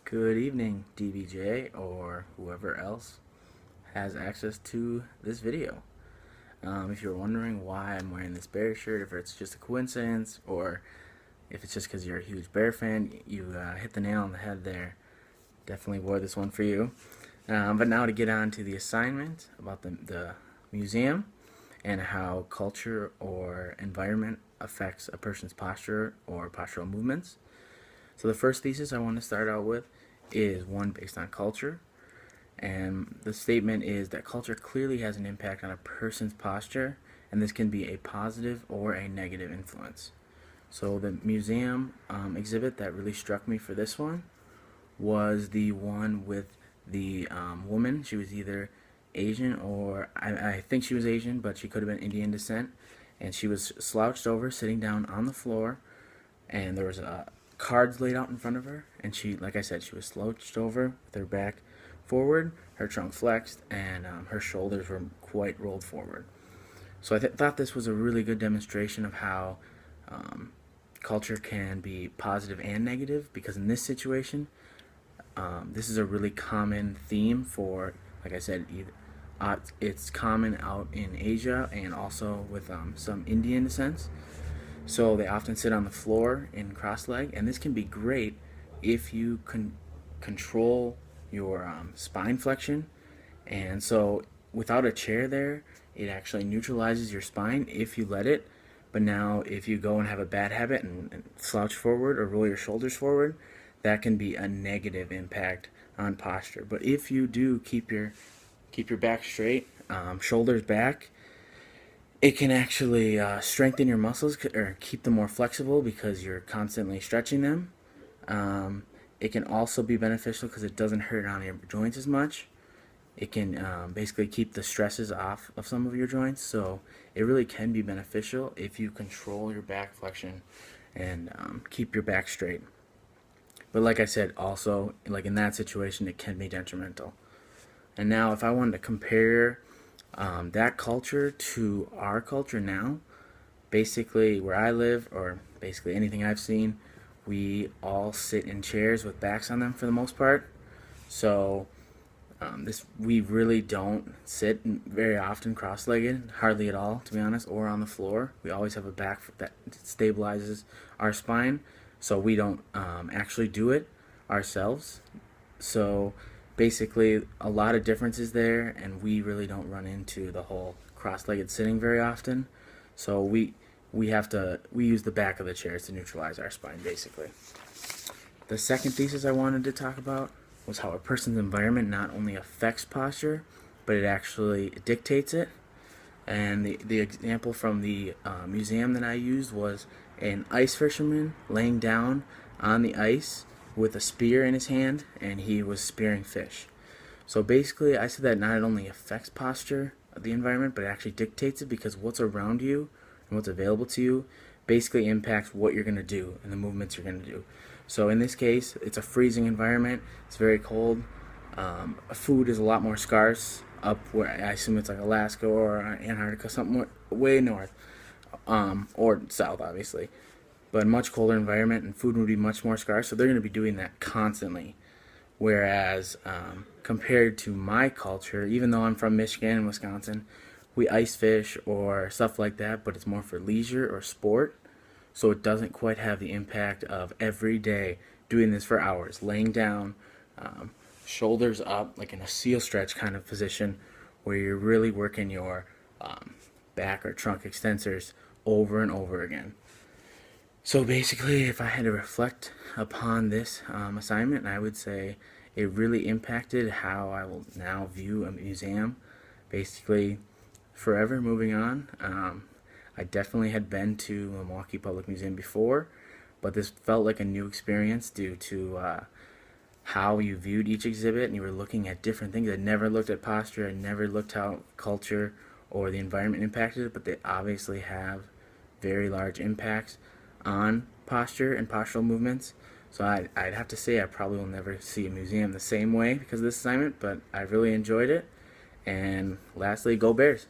Good evening, DBJ, or whoever else has access to this video. If you're wondering why I'm wearing this bear shirt, if it's just a coincidence, or if it's just because you're a huge bear fan, you hit the nail on the head there. Definitely wore this one for you. But now to get on to the assignment about the museum and how culture or environment affects a person's posture or postural movements. So the first thesis I want to start out with is one based on culture. And the statement is that culture clearly has an impact on a person's posture, and this can be a positive or a negative influence. So the museum exhibit that really struck me for this one was the one with the woman. She was either Asian or I think she was Asian, but she could have been Indian descent. And she was slouched over, sitting down on the floor, and there was cards laid out in front of her. And she, like I said, she was slouched over with her back forward, her trunk flexed, and her shoulders were quite rolled forward. So I thought this was a really good demonstration of how culture can be positive and negative, because in this situation, this is a really common theme for, like I said, it's common out in Asia and also with some Indian descents. So they often sit on the floor in cross leg, and this can be great if you can control your spine flexion. And so without a chair there, it actually neutralizes your spine if you let it. But now if you go and have a bad habit and slouch forward or roll your shoulders forward, that can be a negative impact on posture. But if you do keep your back straight, shoulders back, it can actually strengthen your muscles or keep them more flexible because you're constantly stretching them. It can also be beneficial because it doesn't hurt on your joints as much. It can basically keep the stresses off of some of your joints. So it really can be beneficial if you control your back flexion and keep your back straight. But like I said, also, like in that situation, it can be detrimental. And now if I wanted to compare that culture to our culture now, basically where I live, or basically anything I've seen, we all sit in chairs with backs on them for the most part. So we really don't sit very often cross-legged, hardly at all, to be honest, or on the floor. We always have a back that stabilizes our spine, so we don't actually do it ourselves. So basically a lot of differences there, and we really don't run into the whole cross-legged sitting very often. So we use the back of the chairs to neutralize our spine, basically. The second thesis I wanted to talk about was how a person's environment not only affects posture, but it actually dictates it. And the example from the museum that I used was an ice fisherman laying down on the ice with a spear in his hand, and he was spearing fish. So basically, I said that not only affects posture of the environment, but it actually dictates it, because what's around you and what's available to you basically impacts what you're going to do and the movements you're going to do. So in this case, it's a freezing environment. It's very cold. Food is a lot more scarce up where I assume it's like Alaska or Antarctica, something way north, or south, obviously. But much colder environment, and food would be much more scarce, so they're going to be doing that constantly. Whereas compared to my culture, even though I'm from Michigan and Wisconsin, we ice fish or stuff like that, but it's more for leisure or sport. So it doesn't quite have the impact of every day doing this for hours, laying down, shoulders up, like in a seal stretch kind of position, where you're really working your back or trunk extensors over and over again. So basically, if I had to reflect upon this assignment, I would say it really impacted how I will now view a museum. Basically, forever moving on. I definitely had been to Milwaukee Public Museum before, but this felt like a new experience due to how you viewed each exhibit, and you were looking at different things. I never looked at posture, I never looked how culture or the environment impacted it, but they obviously have very large impacts on posture and postural movements. So I'd have to say I probably will never see a museum the same way because of this assignment, but I really enjoyed it. And lastly, go Bears!